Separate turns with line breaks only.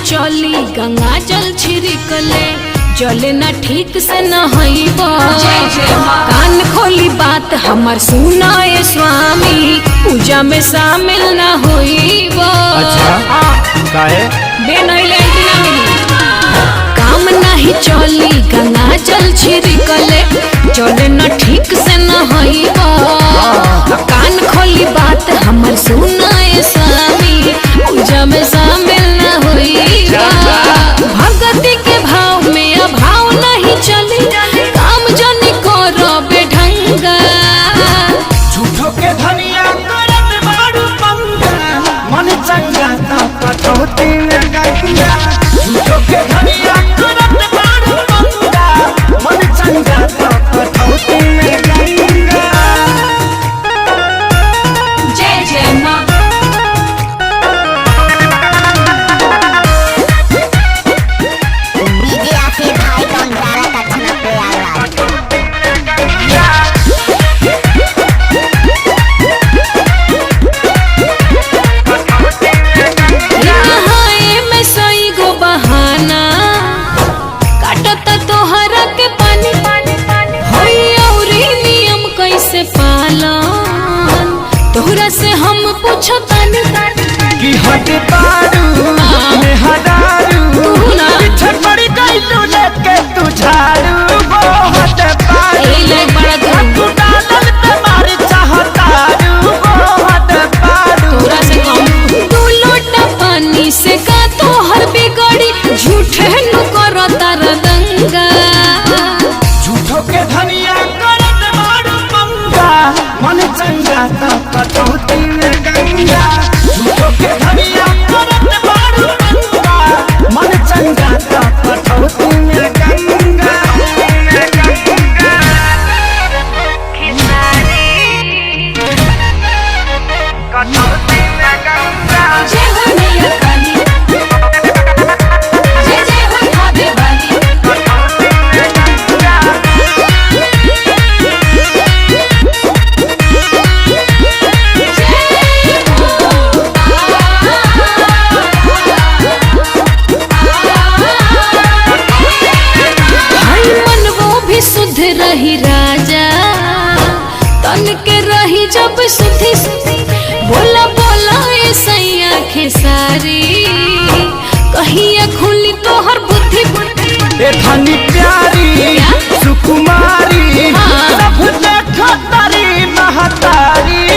चली गंगा जल छिड़कले जले न ठीक से न हईबा। कान खोली बात हमार सुनाए स्वामी, पूजा में शामिल न होईबा।
अच्छा काहे?
काम नहीं चली गंगा जल छिड़कले जले न ठीक से न हईबा। कान खोली बात हमार सुनाए स्वामी, पूजा में शामिल न होईबा। भगती के भाव में अभाव नहीं चली, काम जनी करो बेढंगा।
झूठो के धनिया करत बाड़ू पंगा, मन चंगा त कटौती में गंगा। झूठो के धनिया करत बाड़ू पंगा, मन चंगा त कटौती में गंगा।
जय जय माँ। तोहरा से हम पूछो तानी
कि हट बारू में हरारू, पीछे पड़ी गई तू लेके तू झाड़ू। वो हट बारू तू डालल पे मारी चाहतारू। वो हट बारू
तोहरा से कम दू लोटा पानी से का तोहर बिगड़ी, झूठे नु करो तार दंगा।
झूठो के धनिया करत बारू पंगा, मन चंगा त कटौती में गंगा। झूठो के धनिया करत बारू पंगा, मन चंगा त कटौती में गंगा।
जय हो मैया काली, जय जय हो भाभी वाली। शुद्ध रही राजा तन के रही जब सुधी, बोला बोला सैया खेसारी, कहिया खुली तोहर बुद्धि।
ए धनी प्यारी सुकुमारी, सब देखो तारी महतारी।